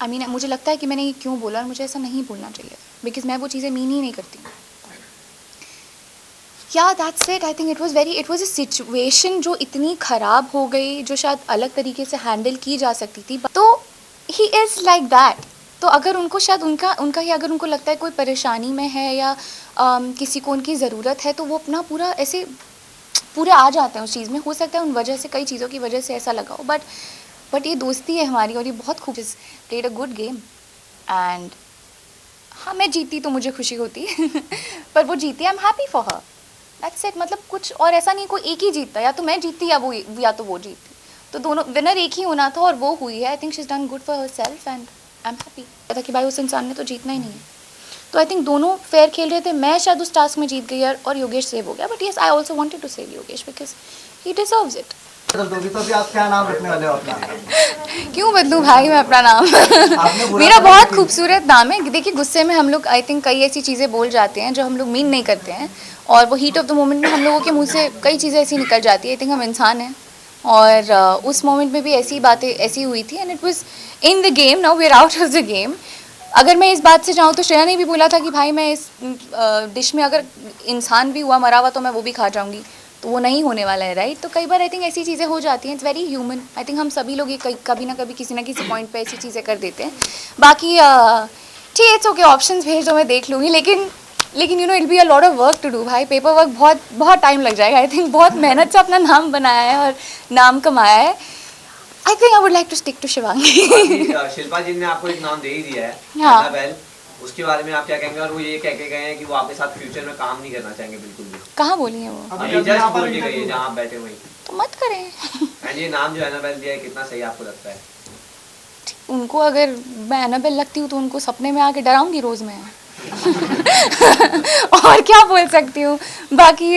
I mean मुझे लगता है कि मैंने ये क्यों बोला और मुझे ऐसा नहीं बोलना चाहिए, बिकॉज मैं वो चीज़ें मीन ही नहीं करती। या that's it. I think it was a situation जो इतनी ख़राब हो गई, जो शायद अलग तरीके से हैंडल की जा सकती थी। तो ही इज़ लाइक दैट। तो अगर उनको शायद उनका ही अगर उनको लगता है कोई परेशानी में है या किसी को उनकी ज़रूरत है, तो वो अपना पूरा ऐसे पूरे आ जाते हैं उस चीज़ में। हो सकता है उन वजह से, कई चीज़ों की वजह से ऐसा लगा हो, बट ये दोस्ती है हमारी और ये बहुत खूब played a good game. And हाँ, मैं जीती तो मुझे खुशी होती पर वो जीती, I am happy for her, that's it. मतलब कुछ और ऐसा नहीं कोई एक ही जीतता, या तो मैं जीतती या तो वो जीतती। तो दोनों विनर एक ही होना था और वो हुई है। I think she is done good for her self and I am happy. पता कि भाई उस इंसान ने तो जीतना ही नहीं है। तो आई थिंक दोनों फेयर खेल रहे थे। मैं शायद उस टास्क में जीत गई और योगेश सेव हो गया, but yes I also wanted to save Yogesh because he deserves it. दोगी तो अभी आप क्या नाम रखने वाले हो अपना? क्यों बदलूं भाई मैं अपना नाम मेरा बहुत खूबसूरत नाम है। देखिए गुस्से में हम लोग आई थिंक कई ऐसी चीज़ें बोल जाते हैं जो हम लोग मीन नहीं करते हैं, और वो हीट ऑफ द मोमेंट में हम लोगों के मुंह से कई चीज़ें ऐसी निकल जाती है। आई थिंक हम इंसान हैं, और उस मोमेंट में भी ऐसी बातें ऐसी हुई थी and it was in the game. Now we are out of the game. अगर मैं इस बात से चाहूँ तो श्रेया ने भी बोला था कि भाई मैं इस डिश में अगर इंसान भी हुआ मरा हुआ तो मैं वो भी खा जाऊँगी, तो वो नहीं होने वाला है, राइट। तो कई बार आई थिंक ऐसी चीज़ें हो जाती हैं, it's very human. I think हम सभी लोग ये कभी ना कभी किसी ना किसी पॉइंट पे ऐसी चीज़ें कर देते हैं। बाकी ठीक है, इट्स ओके, ऑप्शंस भेज दो, मैं देख लूँगी। लेकिन you know it be a lot of work to do भाई। पेपर वर्क बहुत बहुत टाइम लग जाएगा। आई थिंक बहुत मेहनत से अपना नाम बनाया है और नाम कमाया है। I think I would like to stick to Shivangi. Shilpa ji ने आपको एक नाम दे ही दिया है, हाँ। एनाबेल। उसके बारे में आप क्या कहेंगे? और वो ये कह के गए हैं कि वो आपके साथ फ्यूचर में काम नहीं करना चाहेंगे बिल्कुल भी। कहाँ बोली है वो? ये जस्ट बोल के गई है जहाँ आप बैठे वहीं। तो मत करें। एंड ये नाम जो एनाबेल दिया है, कितना सही आपको लगता है? उनको अगर मैं एनाबेल लगती हूँ तो उनको सपने में आके डराऊंगी रोज़ मैं। और क्या बोल सकती हूँ। बाकी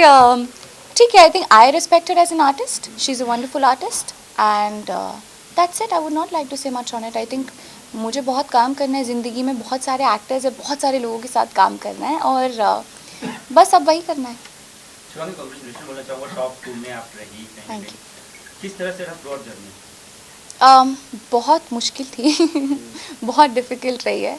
ठीक है। I think I respect her as an artist. She is a wonderful artist and that's it. I would not like to say much on it. I think मुझे बहुत काम करना है ज़िंदगी में, बहुत सारे एक्टर्स है, बहुत सारे लोगों के साथ काम करना है, और बस अब वही करना है। शिवांगी, कांग्रेचुलेशन बोलना चाहूँगा, टॉप 2 में आप रही कहीं ना थैंक कहीं। यू। किस तरह से रहा ब्रॉड जर्नी? बहुत मुश्किल थी। बहुत डिफ़िकल्ट रही है।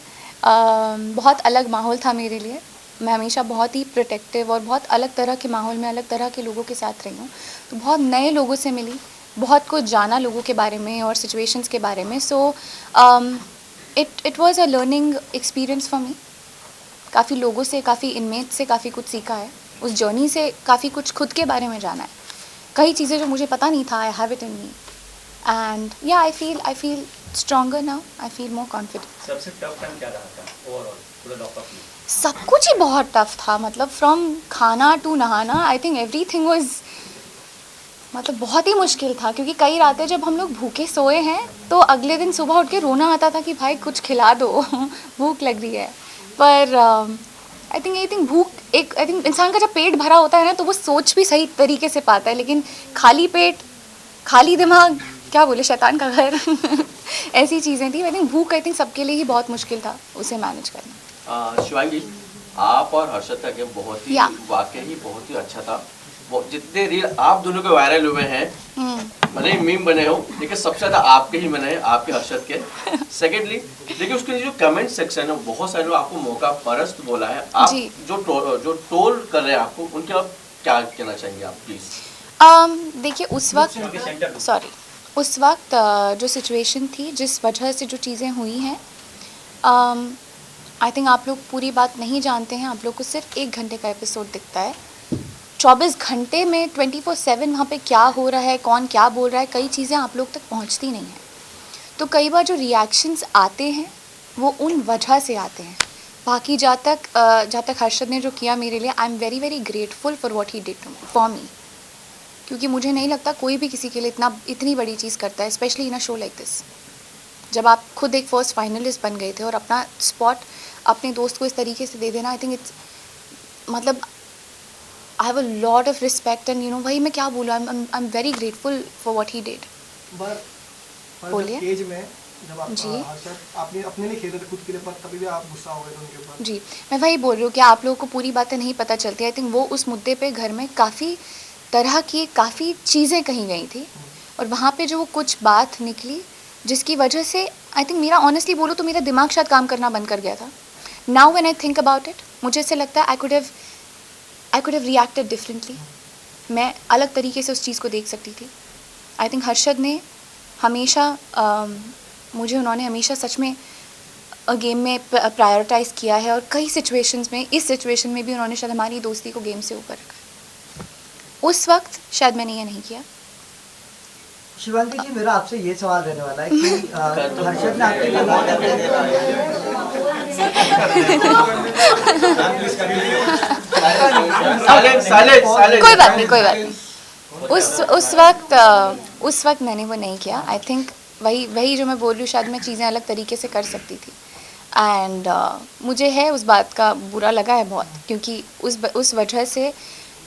बहुत अलग माहौल था मेरे लिए। मैं हमेशा बहुत ही प्रोटेक्टिव और बहुत अलग तरह के माहौल में अलग तरह के लोगों के साथ रही हूँ, तो बहुत नए लोगों से मिली, बहुत कुछ जाना लोगों के बारे में और सिचुएशंस के बारे में। So it was a learning experience for me. काफ़ी लोगों से, काफ़ी इनमेट से काफ़ी कुछ सीखा है। उस जर्नी से काफ़ी कुछ खुद के बारे में जाना है। कई चीज़ें जो मुझे पता नहीं था, I have it in me and yeah I feel stronger now. I feel more confident. सबसे टफ टाइम क्या रहा था ओवरऑल पूरा लॉकअप में? सब कुछ ही बहुत टफ था। मतलब फ्रॉम खाना टू नहाना, आई थिंक एवरीथिंग वाज मतलब बहुत ही मुश्किल था, क्योंकि कई रातें जब हम लोग भूखे सोए हैं तो अगले दिन सुबह उठ के रोना आता था कि भाई कुछ खिला दो। भूख लग रही है। पर आई थिंक भूख एक, आई थिंक इंसान का जब पेट भरा होता है ना तो वो सोच भी सही तरीके से पाता है, लेकिन खाली पेट खाली दिमाग, क्या बोले, शैतान का घर। ऐसी चीज़ें थी। आई थिंक भूख, आई थिंक सबके लिए ही बहुत मुश्किल था उसे मैनेज करना। शिवांगी, आप और हर्षद का गेम बहुत ही या। वाकई बहुत ही अच्छा था। जितने रील आप दोनों के वायरल हुए हैं, भले ही मीम बने हो, लेकिन सबसे ज्यादा आपके ही बने हैं, आपके हर्षद के। सेकेंडली देखिए उसके जो कमेंट सेक्शन है, बहुत सारे लोग आपको मौका परस्त बोला है। आप जो ट्रोल कर रहे हैं आपको, उनके आप क्या कहना चाहेंगे आप प्लीज? देखिए उस वक्त जो सिचुएशन थी, जिस वजह से जो चीज़ें हुई हैं, आई थिंक आप लोग पूरी बात नहीं जानते हैं। आप लोग को सिर्फ 1 घंटे का एपिसोड दिखता है। 24 घंटे में 24/7 वहाँ पे क्या हो रहा है, कौन क्या बोल रहा है, कई चीज़ें आप लोग तक पहुँचती नहीं हैं। तो कई बार जो रिएक्शंस आते हैं वो उन वजह से आते हैं। बाकी जहाँ तक हर्षद ने जो किया मेरे लिए, I am very very grateful for what he did for me, क्योंकि मुझे नहीं लगता कोई भी किसी के लिए इतनी बड़ी चीज़ करता है, specially in a show like this. जब आप खुद एक फर्स्ट फाइनलिस्ट बन गए थे और अपना स्पॉट अपने दोस्त को इस तरीके से दे देना, आई थिंक इट्स मतलब I have a lot of respect and you know, वही मैं क्या बोलूँ, I am very grateful for what he did. बोलिए। स्टेज में जब आप जी। आपने अपने लिए खेल रहे थे खुद के लिए, पर तभी भी आप गुस्सा हो गए थे उनके ऊपर। जी, मैं वही बोल रही हूँ कि आप लोगों को पूरी बातें नहीं पता चलती। आई थिंक वो उस मुद्दे पे घर में काफ़ी तरह की काफ़ी चीज़ें कही गई थी, और वहाँ पे जो वो कुछ बात निकली जिसकी वजह से आई थिंक मेरा ऑनेस्टली बोलो तो मेरा दिमाग शायद काम करना बंद कर गया था. Now when I think about it, मुझे ऐसे लगता है I could have reacted differently. मैं अलग तरीके से उस चीज़ को देख सकती थी. आई थिंक हर्षद ने हमेशा मुझे उन्होंने हमेशा सच में गेम में प्रायोरिटाइज़ किया है, और कई सिचुएशंस में, इस सिचुएशन में भी उन्होंने शायद हमारी दोस्ती को गेम से ऊपर रखा है. उस वक्त शायद मैंने ये नहीं किया. शिवांगी जी, मेरा आपसे ये सवाल रहने वाला है कि हर्षद ने आपकी तलाक कोई बात नहीं. उस वक्त मैंने वो नहीं किया. आई थिंक वही जो मैं बोल रही हूँ, शायद मैं चीज़ें अलग तरीके से कर सकती थी. एंड मुझे है उस बात का बुरा लगा है बहुत, क्योंकि उस वजह से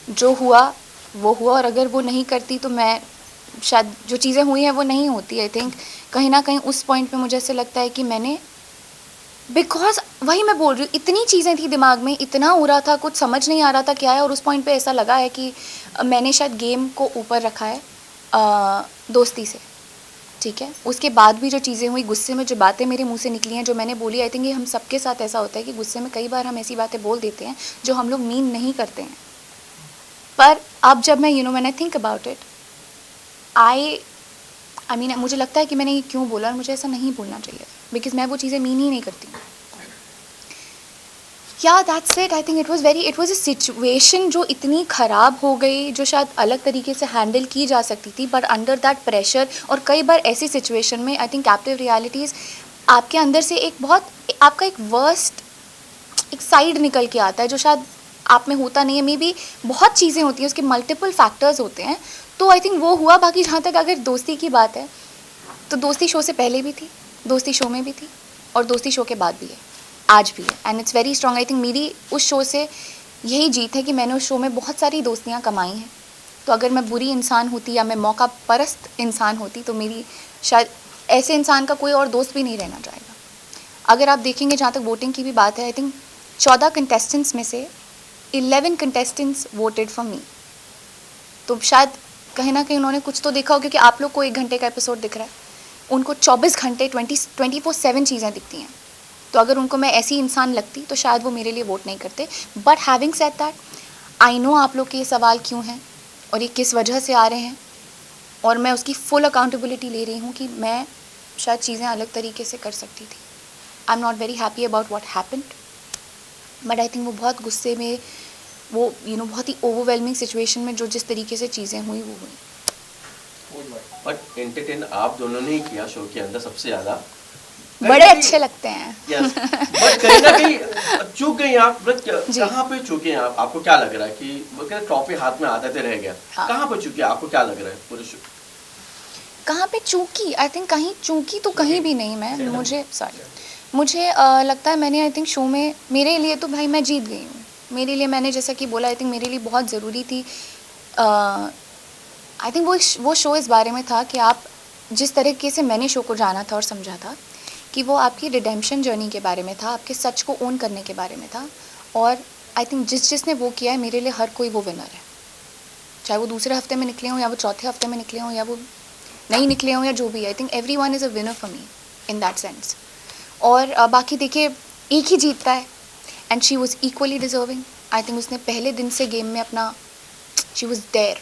जो हुआ वो हुआ, और अगर वो नहीं करती तो मैं शायद जो चीज़ें हुई हैं वो नहीं होती. आई थिंक कहीं ना कहीं उस पॉइंट पे मुझे ऐसे लगता है कि मैंने, बिकॉज वही मैं बोल रही हूँ, इतनी चीज़ें थी दिमाग में, इतना हो रहा था, कुछ समझ नहीं आ रहा था क्या है, और उस पॉइंट पे ऐसा लगा है कि मैंने शायद गेम को ऊपर रखा है दोस्ती से. ठीक है, उसके बाद भी जो चीज़ें हुई, गुस्से में जो बातें मेरे मुंह से निकली हैं, जो मैंने बोली, आई थिंक ये हम सबके साथ ऐसा होता है कि गुस्से में कई बार हम ऐसी बातें बोल देते हैं जो हम लोग मीन नहीं करते हैं. पर अब जब मैं when I think about it, I mean मुझे लगता है कि मैंने ये क्यों बोला, और मुझे ऐसा नहीं बोलना चाहिए, बिकॉज मैं वो चीज़ें मीन ही नहीं करती. या that's it. I think it was a situation जो इतनी ख़राब हो गई, जो शायद अलग तरीके से हैंडल की जा सकती थी, बट अंडर दैट प्रेशर, और कई बार ऐसी सिचुएशन में आई थिंक कैप्टिव रियलिटीज़ आपके अंदर से एक बहुत, आपका एक वर्स्ट एक साइड निकल के आता है, जो शायद आप में होता नहीं है. मे बी बहुत चीज़ें होती हैं, उसके मल्टीपल फैक्टर्स होते हैं. तो आई थिंक वो हुआ. बाकी जहाँ तक अगर दोस्ती की बात है, तो दोस्ती शो से पहले भी थी, दोस्ती शो में भी थी, और दोस्ती शो के बाद भी है, आज भी है. And it's very strong. I think मेरी उस शो से यही जीत है कि मैंने उस शो में बहुत सारी दोस्तियाँ कमाई हैं. तो अगर मैं बुरी इंसान होती या मैं मौका परस्त इंसान होती, तो मेरी शायद ऐसे इंसान का कोई और दोस्त भी नहीं रहना चाहेगा. अगर आप देखेंगे, जहाँ तक वोटिंग की भी बात है, आई थिंक 14 कंटेस्टेंट्स में से 11 कंटेस्टेंट्स वोटेड फॉर मी. तो शायद कहीं ना कहीं उन्होंने कुछ तो देखा हो, क्योंकि आप लोग को 1 घंटे का एपिसोड दिख रहा है, उनको 24 घंटे 24/7 चीज़ें दिखती हैं. तो अगर उनको मैं ऐसी इंसान लगती तो शायद वो मेरे लिए वोट नहीं करते. But having said that, I know आप लोग के ये सवाल क्यों हैं और ये किस वजह से आ रहे हैं, और मैं उसकी फुल अकाउंटेबिलिटी ले रही हूँ कि मैं शायद चीज़ें अलग तरीके से कर सकती थी. I am not very happy about what happened, but I think वो बहुत गुस्से में, वो बहुत ही ओवरवेलमिंग सिचुएशन में जो जिस तरीके से चीज़ें हुई वो हुई. बट एंटरटेन आप दोनों ने ही किया शो के अंदर सबसे ज्यादा. बड़े अच्छे लगते हैं. यस, बट कहीं ना कहीं चूक गई आप. कहाँ पे चूके हैं आप? आपको क्या लग रहा है कि ट्रॉफी हाथ में आते थे रह गया? हाँ. कहाँ पे चूके? आपको क्या लग रहा है पूरे शो? कहाँ पे चूकी? आई थिंक कहीं चूकी तो कहीं भी नहीं. मुझे लगता है मैंने, आई थिंक शो में मेरे लिए तो भाई मैं जीत गई हूँ. मेरे लिए, मैंने जैसा कि बोला, आई थिंक मेरे लिए बहुत ज़रूरी थी. आई थिंक वो शो इस बारे में था कि आप जिस तरीके से मैंने शो को जाना था और समझा था कि वो आपकी रिडेम्पशन जर्नी के बारे में था, आपके सच को ओन करने के बारे में था. और आई थिंक जिसने वो किया है, मेरे लिए हर कोई वो विनर है. चाहे वो दूसरे हफ्ते में निकले हों, या वो चौथे हफ्ते में निकले हों, या वो नहीं निकले हों, या जो भी. I think everyone is a winner for me in that sense. और बाकी देखिए, एक ही जीतता है, and she was equally deserving. I think उसने पहले दिन से गेम में अपना, शी वॉज देयर,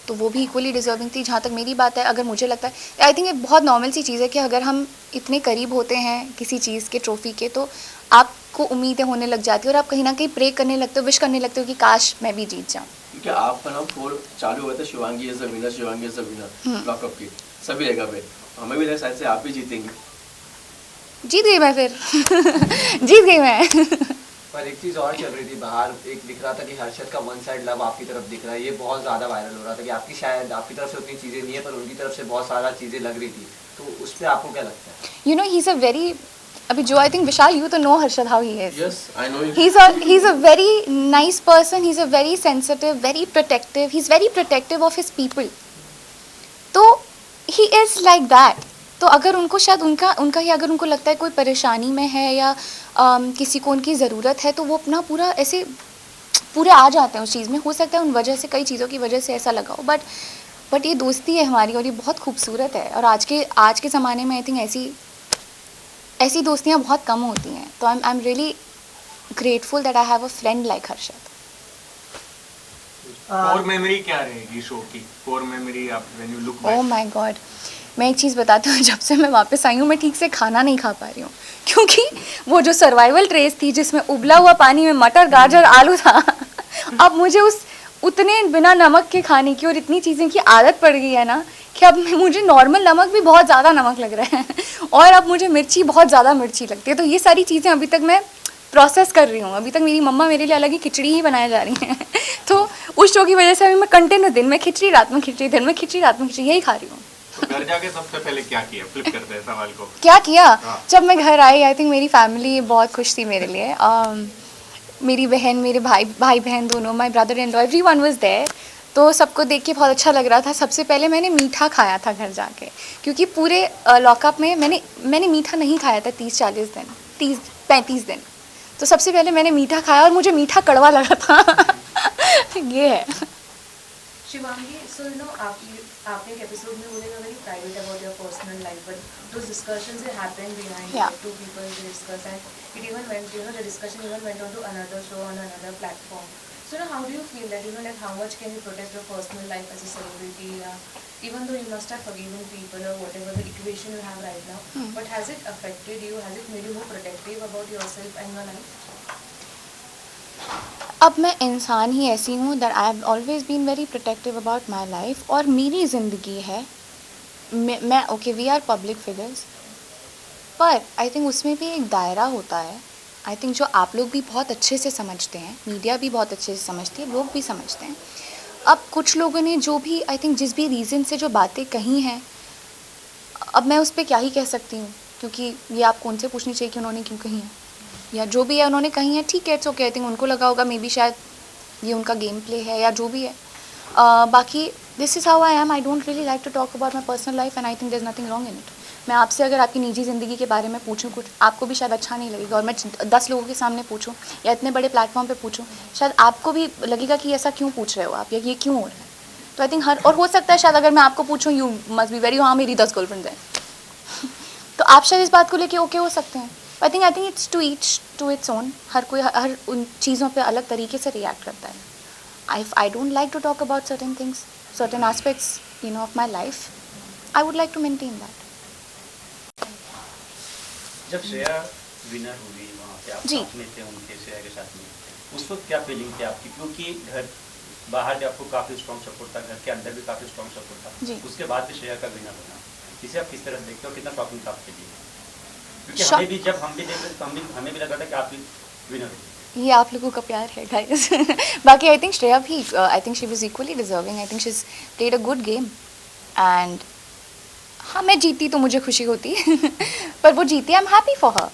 तो वो भी इक्वली डिजर्विंग थी. जहाँ तक मेरी बात है, अगर मुझे लगता है, आई थिंक एक बहुत नॉर्मल सी चीज़ है कि अगर हम इतने करीब होते हैं किसी चीज़ के, ट्रॉफी के, तो आपको उम्मीदें होने लग जाती है, और आप कहीं ना कहीं प्रे करने लगते हो, विश करने लगते हो कि काश मैं भी जीत जाऊँ. क्योंकि आपका नाम फोर चालू हुआ था, Shivangi is the winner, Shivangi is the winner lockup की सभी जगह पे. हमें भी लगा शायद से आप भी जीतेंगे. जीत गई मैं फिर. जीत गई मैं. पर एक चीज़ और चल रही थी बाहर, एक दिख रहा था कि हर्षद का वन साइड लव आपकी तरफ दिख रहा है. ये बहुत ज़्यादा वायरल हो रहा था कि आपकी शायद आपकी तरफ से उतनी चीज़ें नहीं है, पर उनकी तरफ से बहुत सारा चीज़ें लग रही थी. तो उस पर आपको क्या लगता है? ही इज़ अ वेरी, अभी जो आई थिंक विशाल, यू तो know Harshad how he is. Yes, I know. He's a very nice person. He's a very sensitive, very protective. He's very protective of his people. तो he is like that. तो अगर उनको शायद उनका ही अगर उनको लगता है कोई परेशानी में है, या किसी को उनकी ज़रूरत है, तो वो अपना पूरा ऐसे पूरे आ जाते हैं उस चीज़ में. हो सकता है उन वजह से, कई चीज़ों की वजह से ऐसा लगा हो, बट बट ये दोस्ती है हमारी और ये बहुत खूबसूरत है, और आज के ज़माने में आई थिंक ऐसी दोस्तियाँ बहुत कम होती हैं. तो I am really grateful that I have a friend like Harshad. Core memory क्या रहेगी शो की? कोर मेमोरी आप when you look oh my God, मैं एक चीज़ बताती हूँ, जब से मैं वापस आई हूँ मैं ठीक से खाना नहीं खा पा रही हूँ, क्योंकि वो जो सर्वाइवल ट्रेस थी जिसमें उबला हुआ पानी में मटर गाजर आलू था, अब मुझे उतने बिना नमक के खाने की और इतनी चीज़ें की आदत पड़ गई है ना कि अब मुझे नॉर्मल नमक भी बहुत ज़्यादा नमक लग रहा है और अब मुझे मिर्ची बहुत ज़्यादा मिर्ची लगती है. तो ये सारी चीज़ें अभी तक मैं प्रोसेस कर रही हूँ. अभी तक मेरी मम्मा मेरे लिए अलग ही खिचड़ी ही बनाए जा रही हैं तो उस शो की वजह से अभी मैं कंटिन्यू दिन में खिचड़ी, रात में खिचड़ी, दिन में खिचड़ी, रात में खिचड़ी, यही खा रही हूँ. तो घर जाके सबसे पहले क्या किया? फ्लिप करते हैं सवाल को. क्या किया? हाँ. जब मैं घर आई आई थिंक मेरी फैमिली बहुत खुश थी मेरे लिए. मेरी बहन, मेरे भाई बहन दोनों, my brother in law, everyone was there. तो सबको देख के बहुत अच्छा लग रहा था. सबसे पहले मैंने मीठा खाया था घर जाके, क्योंकि पूरे लॉकअप में मैंने मीठा नहीं खाया था 35 दिन. तो सबसे पहले मैंने मीठा खाया और मुझे मीठा कड़वा लगा था ये है. शिवांगी, so you know आपने एक एपिसोड में बोले very private about your personal life, but those discussions they happened behind Yeah. two people they discuss, and it even went, you know, the discussion even went on to another show on another platform. So now how do you feel that, you know, like how much can you protect your personal life as a celebrity? Even though you must have forgiven people or whatever the equation you have right now, but has it affected you? Has it made you more protective about yourself and your life? अब मैं इंसान ही ऐसी हूँ that I have always been very protective about my life. और मेरी ज़िंदगी है, मैं okay we are public figures, पर आई थिंक उसमें भी एक दायरा होता है. आई थिंक जो आप लोग भी बहुत अच्छे से समझते हैं, मीडिया भी बहुत अच्छे से समझती है, लोग भी समझते हैं. अब कुछ लोगों ने जो भी आई थिंक जिस भी रीज़न से जो बातें कही हैं, अब मैं उस पर क्या ही कह सकती हूँ, क्योंकि ये आपको उनसे पूछनी चाहिए कि उन्होंने क्यों कही है, या जो भी है उन्होंने कही है ठीक है, इट्स ओके. आई थिंक उनको लगा होगा मे बी शायद ये उनका गेम प्ले है या जो भी है. बाकी this is how I am. I don't really like to talk about my personal life and I think there is nothing wrong in it. मैं आपसे अगर आपकी निजी ज़िंदगी के बारे में पूछूं कुछ, आपको भी शायद अच्छा नहीं लगेगा, और मैं 10 लोगों के सामने पूछूं या इतने बड़े प्लेटफॉर्म पे पूछूं, शायद आपको भी लगेगा कि ऐसा क्यों पूछ रहे हो आप, या ये क्यों हो रहा है. तो आई थिंक और हो सकता है शायद अगर मैं आपको पूछूं यू मस्ट बी वेरी, हाँ मेरी 10 गर्लफ्रेंड्स हैं तो आप शायद इस बात को लेके ओके हो सकते हैं. I think it's to each to its own. हर कोई हर उन चीज़ों पे अलग तरीके से रिएक्ट करता है. I don't like to talk about certain things, certain aspects you know of my life. I would like to maintain that. जब श्रेया विनर हुई वहाँ पे आप जी. साथ में थे उनके, श्रेया के साथ में, उस वक्त क्या फीलिंग थी आपकी? क्योंकि घर बाहर भी आपको काफ़ी स्ट्रॉन्ग सपोर्ट था, घर के अंदर भी काफ़ी स्ट्रॉन्ग सपोर्ट जी. था, उसके बाद भी श्रेया का विनर होना, इसे आप किस तरह देखते हो? कितना शॉकिंग था आपके लिए? क्योंकि Shock- हमें भी जब हम भी देख रहे थे तो हमें भी लगा था कि आप विनर हो. ये आप लोगों का प्यार है गाइस बाकी आई थिंक श्रेया भी I think she was equally deserving. I think she is played a good game and हाँ मैं जीती तो मुझे खुशी होती पर वो जीती, I am happy for her.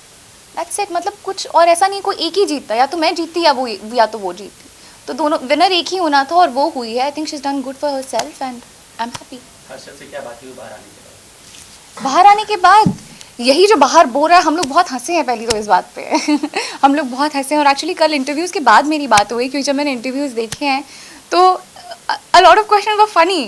That's it. मतलब कुछ और ऐसा नहीं कोई एक ही जीतता, या तो मैं जीती या तो वो जीती. तो दोनों विनर एक ही होना था और वो हुई है. I think she is done good for herself and I am happy. Harshad से क्या बात हुई बाहर आने के बाद? बाहर आने के बाद यही जो बाहर बोल रहा है, हम लोग बहुत हंसे हैं पहली तो इस बात पे हम लोग बहुत हंसे हैं. और एक्चुअली कल इंटरव्यूज़ के बाद मेरी बात हुई, क्योंकि जब मैंने इंटरव्यूज़ देखे हैं तो a lot of question were funny.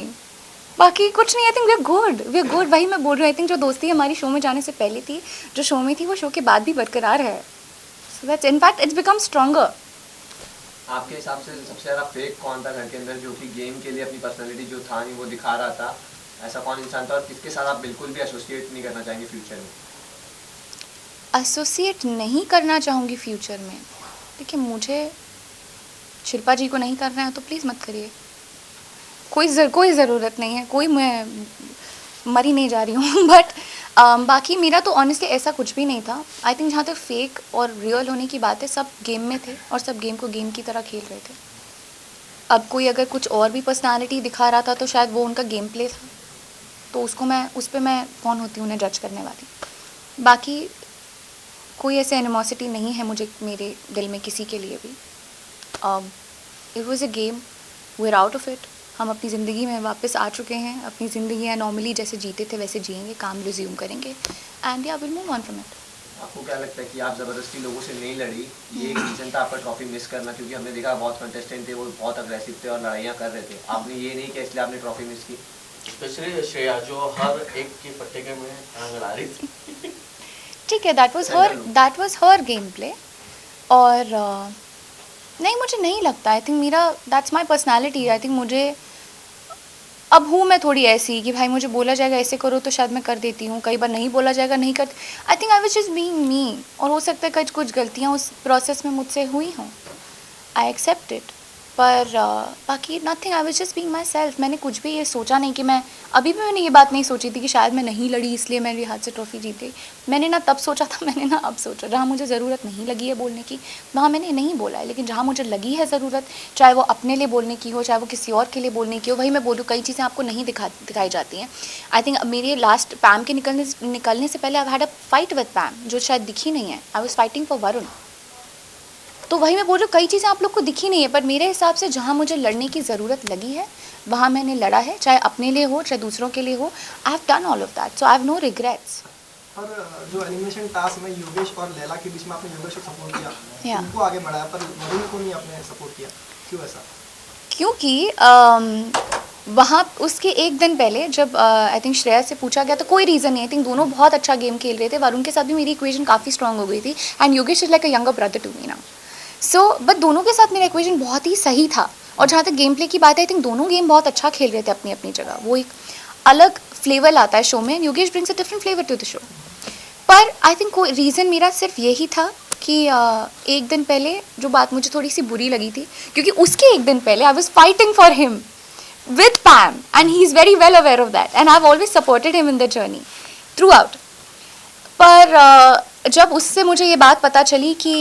बाकी कुछ नहीं. I think we are good. वही मैं बोल रही हूँ. आई थिंक जो दोस्ती हमारी शो में जाने से पहले थी, जो शो में थी, वो शो के बाद भी बरकरार है. So that's in fact it's become stronger. आपके हिसाब से सबसे ज़्यादा फेक कौन था घर के अंदर, जो कि गेम के लिए अपनी पर्सनालिटी जो था नहीं वो दिखा रहा था? ऐसा कौन इंसान था और किसके साथ आप बिल्कुल भी एसोसिएट नहीं करना चाहेंगे फ्यूचर में? एसोसिएट नहीं करना चाहूँगी फ्यूचर में? देखिए मुझे शिल्पा जी को नहीं करना है तो प्लीज़ मत करिए. कोई ज़रूरत नहीं है. कोई मैं मरी नहीं जा रही हूँ बट बाकी मेरा तो ऑनेस्टली ऐसा कुछ भी नहीं था. आई थिंक जहाँ तक फेक और रियल होने की बात है, सब गेम में थे और सब गेम को गेम की तरह खेल रहे थे. अब कोई अगर कुछ और भी पर्सनालिटी दिखा रहा था तो शायद वो उनका गेम प्ले था, तो उस पर मैं कौन होती हूँ उन्हें जज करने वाली. बाकी कोई ऐसे एनिमोसिटी नहीं है मुझे मेरे दिल में किसी के लिए भी. It was a game, we are out of it. हम अपनी ज़िंदगी में वापस आ चुके हैं. अपनी ज़िंदगी नॉर्मली जैसे जीते थे वैसे जिएंगे, काम रिज्यूम करेंगे एंड या will move on from it. आपको क्या लगता है कि आप ज़बरदस्ती लोगों से नहीं लड़ी, ये एक रीज़न था आपका ट्रॉफी मिस करना? क्योंकि हमने देखा बहुत कंटेस्टेंट थे, वो बहुत अग्रेसिव थे और लड़ाइयाँ कर रहे थे. आपने ये नहीं किया इसलिए आपने ट्रॉफी मिस की? स्पेशली श्रेया जो हर एक के पट्टे में आग ला रही थी। ठीक है, that was her game play. और नहीं, मुझे नहीं लगता, आई थिंक मेरा that's my personality. I think मुझे अब हूँ मैं थोड़ी ऐसी कि भाई मुझे बोला जाएगा ऐसे करो तो शायद मैं कर देती हूँ, कई बार नहीं बोला जाएगा नहीं करती। आई think I was just being me, और हो सकता है कुछ गलतियाँ उस प्रोसेस में मुझसे हुई हों, आई एक्सेप्ट इट। पर बाकी nothing, I was just being myself. मैंने कुछ भी ये सोचा नहीं कि मैं अभी भी मैंने ये बात नहीं सोची थी कि शायद मैं नहीं लड़ी इसलिए मेरे हाथ से ट्रॉफी जीत गई। मैंने ना तब सोचा था, मैंने ना अब सोचा। जहाँ मुझे ज़रूरत नहीं लगी है बोलने की वहाँ मैंने नहीं बोला है, लेकिन जहाँ मुझे लगी है ज़रूरत, चाहे वो अपने लिए बोलने की हो, चाहे वो किसी और के लिए बोलने की हो, वही मैं बोलूँ। कई चीज़ें आपको नहीं दिखाई जाती हैं। आई थिंक मेरे लास्ट पैम के निकलने से पहले I had a fight with Pam जो शायद दिखी नहीं है। I was fighting for Varun. तो वही मैं बोल रही हूँ, कई चीज़ें आप लोग को दिखी नहीं है, पर मेरे हिसाब से जहाँ मुझे लड़ने की ज़रूरत लगी है वहाँ मैंने लड़ा है, चाहे अपने लिए हो चाहे दूसरों के लिए हो। I have done all of that, so I have no regrets. पर जो एलिमिनेशन टास्क में योगेश और लैला के बीच में आपने योगेश को सपोर्ट किया, Yeah. उनको आगे बढ़ाया, पर वरुण को नहीं आपने सपोर्ट किया, क्यों ऐसा? क्योंकि वहाँ उसके एक दिन पहले जब आई थिंक श्रेया से पूछा गया तो कोई रीज़न नहीं। आई थिंक दोनों बहुत अच्छा गेम खेल रहे थे। वरुण के साथ भी मेरी इक्वेशन काफ़ी स्ट्रांग हो गई थी, and Yogesh is like a younger brother to me now. So but दोनों के साथ मेरा इक्वेशन बहुत ही सही था। और जहाँ तक गेम प्ले की बात है, आई थिंक दोनों गेम बहुत अच्छा खेल रहे थे अपनी अपनी जगह। वो एक अलग फ्लेवर लाता है शो में, and Yogesh brings a different flavour to the show. पर आई थिंक कोई रीज़न मेरा सिर्फ यही था कि एक दिन पहले जो बात मुझे थोड़ी सी बुरी लगी थी, क्योंकि उसके एक दिन पहले आई was fighting for him with पैम, and he is very well aware of that, and I have always supported him in the journey through out. पर जब उससे मुझे ये बात पता चली कि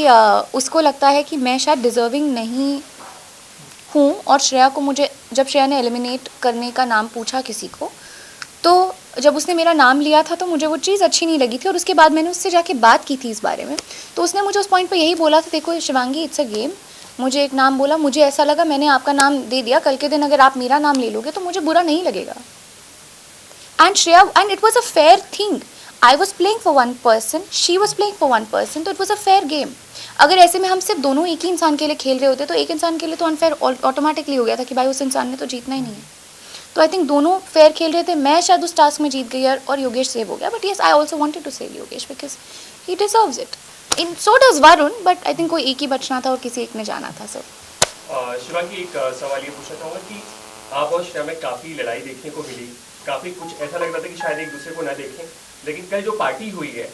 उसको लगता है कि मैं शायद डिज़र्विंग नहीं हूँ, और श्रेया को मुझे, जब श्रेया ने एलिमिनेट करने का नाम पूछा किसी को, तो जब उसने मेरा नाम लिया था तो मुझे वो चीज़ अच्छी नहीं लगी थी। और उसके बाद मैंने उससे जाके बात की थी इस बारे में, तो उसने मुझे उस पॉइंट पे यही बोला था, देखो शिवांगी इट्स अ गेम, मुझे एक नाम बोला, मुझे ऐसा लगा मैंने आपका नाम दे दिया, कल के दिन अगर आप मेरा नाम ले लोगे तो मुझे बुरा नहीं लगेगा। And Shreya, and it was a fair thing. I was playing for one person, she was playing for one person, तो it was a fair game. अगर ऐसे में हम सिर्फ दोनों एक ही इंसान के लिए खेल रहे होते तो एक इंसान के लिए तो अनफेयर ऑटोमेटिकली हो गया था कि भाई उस इंसान ने तो जीतना ही नहीं है। तो आई थिंक दोनों फेयर खेल रहे थे। मैं शायद उस टास्क में जीत गई और योगेश सेव हो गया, but yes I also wanted to save Yogesh because he deserves it, in so does Varun, but I think कोई एक ही बचना था और किसी एक ने जाना था सर। शिवांगी, एक सवाल ये पूछना चाहूँगा कि आप और श्रेया में काफ़ी लड़ाई देखने को मिली, काफ़ी कुछ ऐसा लग रहा था कि शायद एक दूसरे को ना देखें, लेकिन कल जो पार्टी हुई है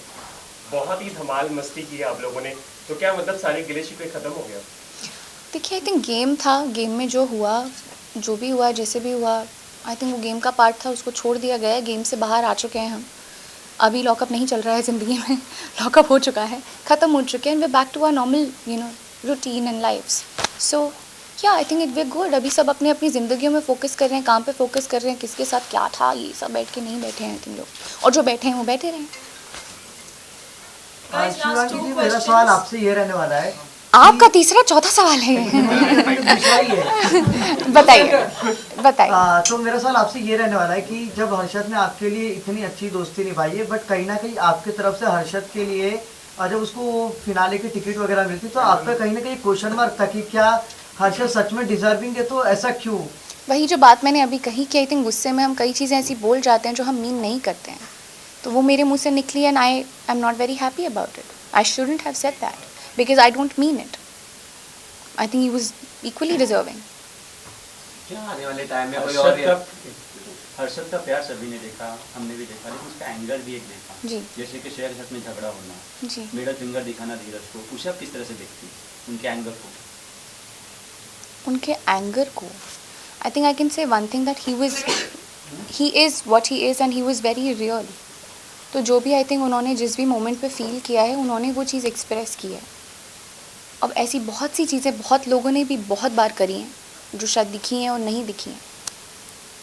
बहुत ही धमाल मस्ती की है आप लोगों ने, तो क्या मतलब सारे गिले शिकवे खत्म हो गया? देखिए आई थिंक गेम था, गेम में जो हुआ, जो भी हुआ, जैसे भी हुआ, आई थिंक वो गेम का पार्ट था, उसको छोड़ दिया गया है। गेम से बाहर आ चुके हैं हम, अभी लॉकअप नहीं चल रहा है ज़िंदगी में, लॉकअप हो चुका है, ख़त्म हो चुके हैं, we back to our normal routine and lives. So yeah I think it way good. अभी सब अपने अपनी ज़िंदगियों में फोकस कर रहे हैं, काम पे फोकस कर रहे हैं, किसके साथ क्या था ये सब बैठ के नहीं बैठे हैं आई थिंक लोग, और जो बैठे हैं वो बैठे रहे। शिवांगी जी, मेरा सवाल आपसे ये रहने वाला है, आपका तीसरा चौथा सवाल है दूसरा ही है। बताइए। तो मेरा सवाल आपसे ये रहने वाला है कि जब हर्षद ने आपके लिए इतनी अच्छी दोस्ती निभाई है, बट कहीं ना कहीं आपकी तरफ से हर्षद के लिए जब उसको फिनाले की टिकट वगैरह मिलती तो आप पे कहीं ना कहीं क्वेश्चन मार्क था कि क्या हर्षद सच में डिजर्विंग है, तो ऐसा क्यों? वही जो बात मैंने अभी कही कि आई थिंक गुस्से में हम कई चीज़ें ऐसी बोल जाते हैं जो हम मीन नहीं करते हैं, तो वो मेरे मुंह से निकली and I am not very happy about it. I shouldn't have said that because I don't mean it. I think he was equally deserving. क्या आने वाले टाइम में कोई और हर्षद का प्यार सभी ने देखा, हमने भी देखा, लेकिन उसका एंगल भी एक देखा जी जैसे कि शेयर साथ में झगड़ा होना, जी मिडल फिंगर दिखाना धीरज को, उसे आप किस तरह से देखती उनके एंगल को? उनके एंगर को आई think I can say one thing that he is what he is and he was very real. तो जो भी आई थिंक उन्होंने जिस भी मोमेंट पे फील किया है उन्होंने वो चीज़ एक्सप्रेस की है। अब ऐसी बहुत सी चीज़ें बहुत लोगों ने भी बहुत बार करी हैं जो शायद दिखी हैं और नहीं दिखी हैं।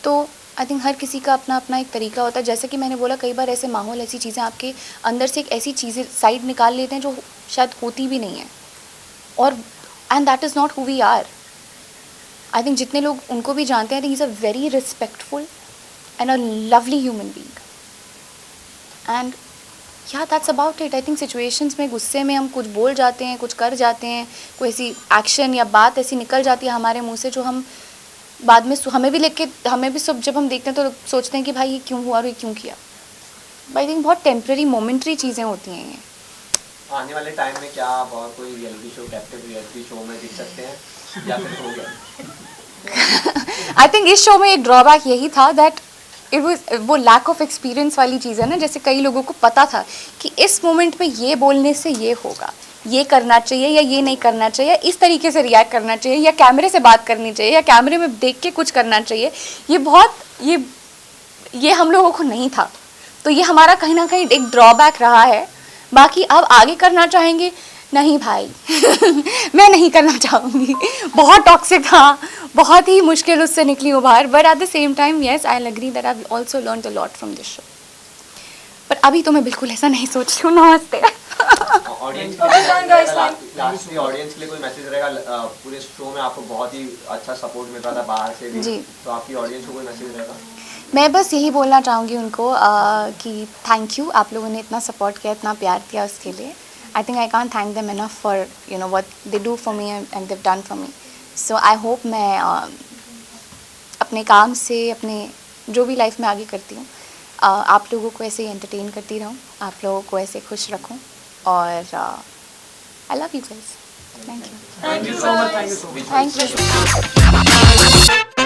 तो आई थिंक हर किसी का अपना अपना एक तरीका होता है। जैसे कि मैंने बोला कई बार ऐसे माहौल, ऐसी चीज़ें आपके अंदर से एक ऐसी चीज़ें साइड निकाल लेते हैं जो शायद होती भी नहीं है, और and that is not who we are. I think जितने लोग उनको भी जानते हैं, I think is a very respectful and a lovely human being, and yeah that's about it. I think situations में गुस्से में हम कुछ बोल जाते हैं, कुछ कर जाते हैं, कोई ऐसी एक्शन या बात ऐसी निकल जाती है हमारे मुंह से जो हम बाद में हमें भी सब जब हम देखते हैं तो सोचते हैं कि भाई ये क्यों हुआ और ये क्यों किया। आई थिंक बहुत टेम्पररी मोमेंट्री चीज़ें होती हैं ये। आने वाले टाइम में क्या आप और कोई reality show, captive reality show में दिख सकते हैं या फिर हो गया? आई थिंक इस शो में एक ड्रॉबैक यही था दैट इट वाज वो लैक ऑफ एक्सपीरियंस वाली चीज़ है ना। जैसे कई लोगों को पता था कि इस मोमेंट में ये बोलने से ये होगा, ये करना चाहिए या ये नहीं करना चाहिए, इस तरीके से रिएक्ट करना चाहिए या कैमरे से बात करनी चाहिए या कैमरे में देख के कुछ करना चाहिए। ये हम लोगों को नहीं था, तो ये हमारा कहीं ना कहीं एक ड्रॉबैक रहा है। बाकी अब आगे करना चाहेंगे, नहीं भाई मैं नहीं करना चाहूँगी। बहुत टॉक्सिक था, बहुत ही मुश्किल उससे निकली हूँ बाहर, but at the same time yes I agree that I also learn a lot from this show. पर अभी तो मैं बिल्कुल ऐसा नहीं सोच रही हूँ। नमस्ते। ऑडियंस लास्टली ऑडियंस के लिए कोई मैसेज रहेगा? पूरे शो में आपको बहुत ही अच्छा सपोर्ट मिल रहा था बाहर से भी, जी। तो आपकी ऑडियंस को कोई मैसेज रहेगा? मैं बस यही बोलना चाहूँगी उनको कि थैंक यू, आप लोगों ने इतना सपोर्ट किया, इतना प्यार दिया, उसके लिए आई think I can't thank them enough for you know what they do for me and they've done for me. So I hope मैं अपने काम से, अपने जो भी लाइफ में आगे करती हूँ, आप लोगों को ऐसे ही एंटरटेन करती रहूँ, आप लोगों को ऐसे खुश रखूँ, और I love you guys. Thank you. Thank you so much. Thank you.